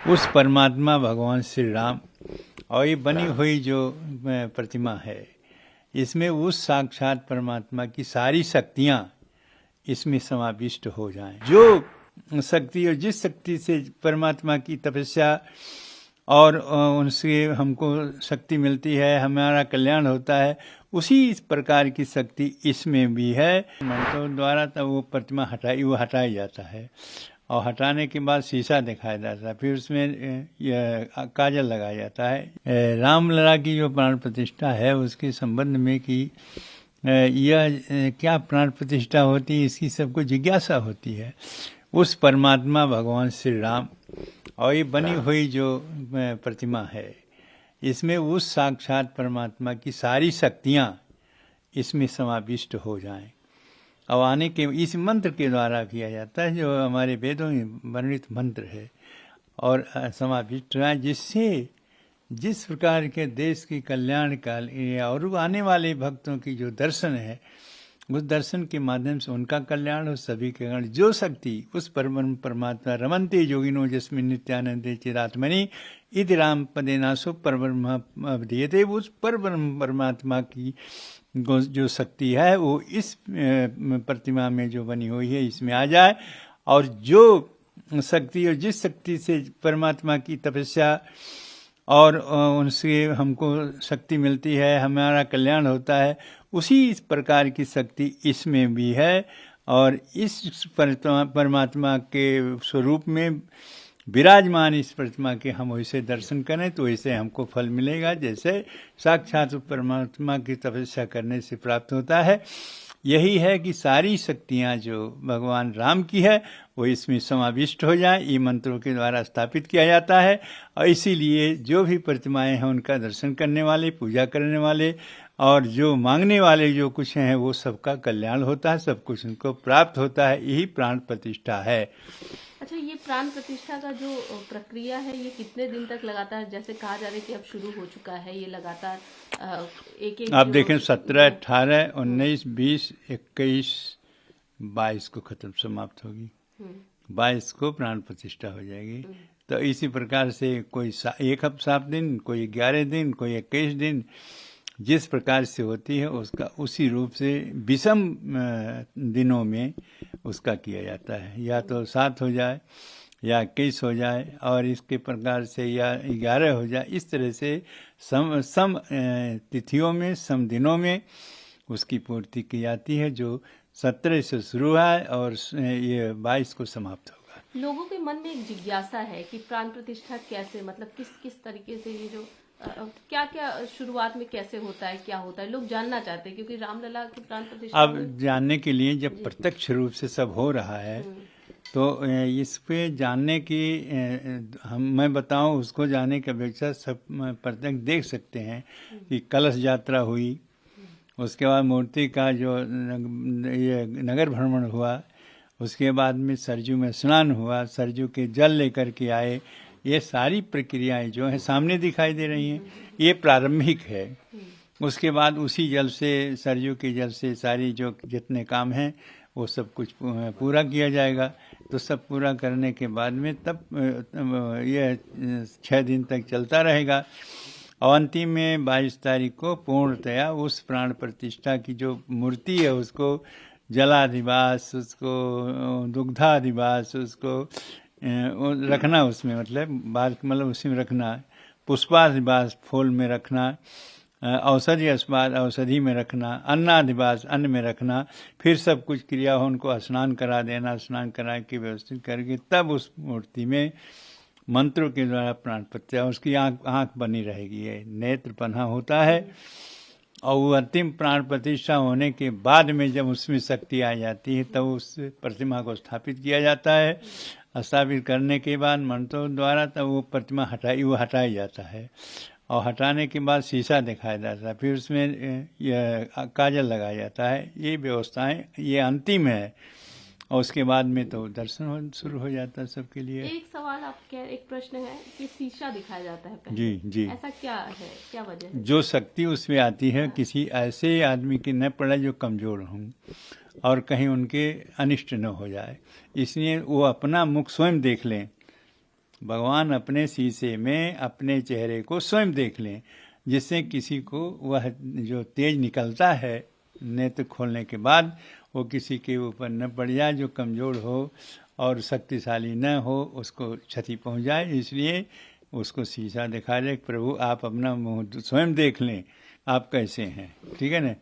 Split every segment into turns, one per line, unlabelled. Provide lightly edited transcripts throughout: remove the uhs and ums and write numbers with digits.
उस परमात्मा भगवान श्री राम और ये बनी हुई जो प्रतिमा है, इसमें उस साक्षात परमात्मा की सारी शक्तियाँ इसमें समाविष्ट हो जाएं। जो शक्ति और जिस शक्ति से परमात्मा की तपस्या और उनसे हमको शक्ति मिलती है, हमारा कल्याण होता है, उसी प्रकार की शक्ति इसमें भी है। मंत्रों द्वारा तब वो प्रतिमा हटाई जाता है और हटाने के बाद शीशा दिखाया जाता है, फिर उसमें काजल लगाया जाता है। रामलला की जो प्राण प्रतिष्ठा है उसके संबंध में कि यह क्या प्राण प्रतिष्ठा होती है, इसकी सबको जिज्ञासा होती है। उस परमात्मा भगवान श्री राम और ये बनी हुई जो प्रतिमा है, इसमें उस साक्षात परमात्मा की सारी शक्तियाँ इसमें समाविष्ट हो जाएं। अब आने के इस मंत्र के द्वारा किया जाता है, जो हमारे वेदों में वर्णित मंत्र है, और समाविष्ट है, जिससे जिस प्रकार के देश की कल्याण का और आने वाले भक्तों की जो दर्शन है, उस दर्शन के माध्यम से उनका कल्याण हो, सभी के कल्याण। जो शक्ति उस परमात्मा रमन्ते योगिनो जस्मिन् नित्यानंदे चिरात्मनि इति राम पदे नासो परब्रह्म अवधीयते, उस परब्रह्म परमात्मा की जो शक्ति है वो इस प्रतिमा में जो बनी हुई है इसमें आ जाए, और जो शक्ति और जिस शक्ति से परमात्मा की तपस्या और उनसे हमको शक्ति मिलती है, हमारा कल्याण होता है, उसी प्रकार की शक्ति इसमें भी है। और इस परमात्मा के स्वरूप में विराजमान इस प्रतिमा के हम वैसे दर्शन करें तो वैसे हमको फल मिलेगा, जैसे साक्षात परमात्मा की तपस्या करने से प्राप्त होता है। यही है कि सारी शक्तियाँ जो भगवान राम की है वो इसमें समाविष्ट हो जाए, ये मंत्रों के द्वारा स्थापित किया जाता है। और इसीलिए जो भी प्रतिमाएं हैं उनका दर्शन करने वाले, पूजा करने वाले और जो मांगने वाले जो कुछ हैं वो सबका कल्याण होता है, सब कुछ उनको प्राप्त होता है। यही प्राण प्रतिष्ठा है।
अच्छा, ये प्राण प्रतिष्ठा का जो प्रक्रिया है ये कितने दिन तक लगातार, जैसे कहा जा रहा है कि अब शुरू हो चुका है ये लगातार एक
आप देखें 17, 18, 19, 20, 21, 22 को खत्म समाप्त होगी, 22 को प्राण प्रतिष्ठा हो जाएगी। तो इसी प्रकार से कोई 7 दिन, कोई 11 दिन, कोई 21 दिन, जिस प्रकार से होती है उसका उसी रूप से विषम दिनों में उसका किया जाता है। या तो 7 हो जाए या 21 हो जाए, और इसके प्रकार से या 11 हो जाए, इस तरह से सम तिथियों में, सम दिनों में उसकी पूर्ति की जाती है, जो 17 से शुरू है और ये 22 को समाप्त होगा।
लोगों के मन में एक जिज्ञासा है कि प्राण प्रतिष्ठा कैसे, मतलब किस तरीके से, ये जो क्या क्या शुरुआत में कैसे होता है, क्या होता है, लोग जानना चाहते हैं, क्योंकि रामलला की प्राण प्रतिष्ठा
अब जानने के लिए जब प्रत्यक्ष रूप से सब हो रहा है तो इस पे जानने की मैं बताऊं, उसको जानने की अपेक्षा सब प्रत्यक्ष देख सकते हैं कि कलश यात्रा हुई, उसके बाद मूर्ति का जो ये नगर भ्रमण हुआ, उसके बाद में सरजू में स्नान हुआ, सरजू के जल लेकर के आए, ये सारी प्रक्रियाएं जो हैं सामने दिखाई दे रही हैं, ये प्रारंभिक है। उसके बाद उसी जल से, सरजू के जल से सारी जो जितने काम हैं वो सब कुछ पूरा किया जाएगा। तो सब पूरा करने के बाद में तब ये 6 दिन तक चलता रहेगा, और अंतिम में 22 तारीख को पूर्णतया उस प्राण प्रतिष्ठा की जो मूर्ति है उसको जलाधिवास, उसको दुग्धाधिवास, उसको रखना, उसमें मतलब उसी में रखना, पुष्पाधिवास फूल में रखना, औषधि अस्पाद औषधि में रखना, अन्नाधिवास अन्न में रखना, फिर सब कुछ क्रिया हो, उनको स्नान करा देना, स्नान करा के व्यवस्थित करके तब उस मूर्ति में मंत्रों के द्वारा प्राण प्रतिष्ठा, उसकी आँख बनी रहेगी, ये नेत्र पन्हा होता है। और वो अंतिम प्राण प्रतिष्ठा होने के बाद में जब उसमें शक्ति आ जाती है तब उस प्रतिमा को स्थापित किया जाता है। स्थापित करने के बाद मंत्रों द्वारा तब वो प्रतिमा हटाई जाता है, और हटाने के बाद शीशा दिखाया जाता है, फिर उसमें काजल लगाया जाता है। ये व्यवस्थाएं ये अंतिम है, और उसके बाद में तो दर्शन शुरू हो जाता है सबके लिए।
एक सवाल एक प्रश्न है कि शीशा दिखाया जाता है पहले।
जी जी,
ऐसा क्या है, क्या वजह है?
जो शक्ति उसमें आती है किसी ऐसे आदमी की न पड़े जो कमजोर हों और कहीं उनके अनिष्ट न हो जाए, इसलिए वो अपना मुख स्वयं देख लें भगवान अपने शीशे में अपने चेहरे को स्वयं देख लें, जिससे किसी को वह जो तेज निकलता है नेत्र खोलने के बाद वो किसी के ऊपर न पड़ जाए, जो कमज़ोर हो और शक्तिशाली न हो उसको क्षति पहुंच जाए। इसलिए उसको शीशा दिखा दे, प्रभु आप अपना मुंह स्वयं देख लें, आप कैसे हैं, ठीक है ना।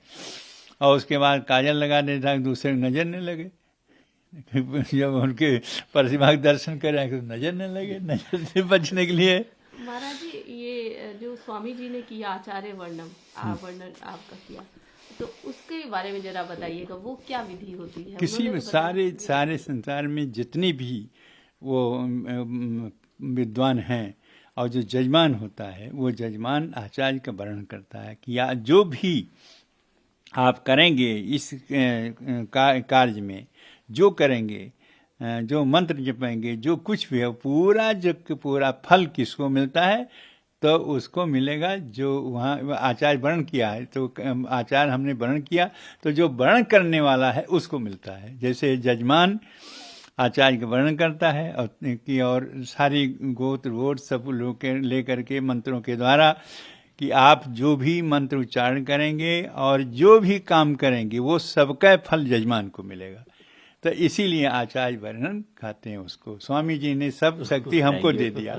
और उसके बाद काजल लगा देता, दूसरे नज़र न लगे। जब उनके प्रतिमा के दर्शन करें तो नज़र न लगे, नज़र से बचने के लिए।
महाराज जी, ये जो स्वामी जी ने किया आचार्य वर्णन आपका किया, तो उसके बारे में जरा बताइएगा, वो क्या विधि होती है?
किसी
उन्होंने
में
तो बताया।
सारे संसार में जितनी भी वो विद्वान हैं और जो जजमान होता है, वो जजमान आचार्य का वर्णन करता है कि या जो भी आप करेंगे इस कार्य में, जो करेंगे, जो मंत्र जपेंगे, जो कुछ भी है, पूरा फल किसको मिलता है? तो उसको मिलेगा जो वहाँ आचार्य वर्णन किया है। तो आचार्य हमने वर्णन किया, तो जो वर्णन करने वाला है उसको मिलता है। जैसे जजमान आचार्य का वर्णन करता है और सारी गोत्र वोट सब लोग लेकर के मंत्रों के द्वारा कि आप जो भी मंत्र उच्चारण करेंगे और जो भी काम करेंगे वो सबका फल जजमान को मिलेगा। तो इसीलिए आचार्य वर्णन कहते हैं उसको। स्वामी जी ने सब शक्ति हमको दे दिया।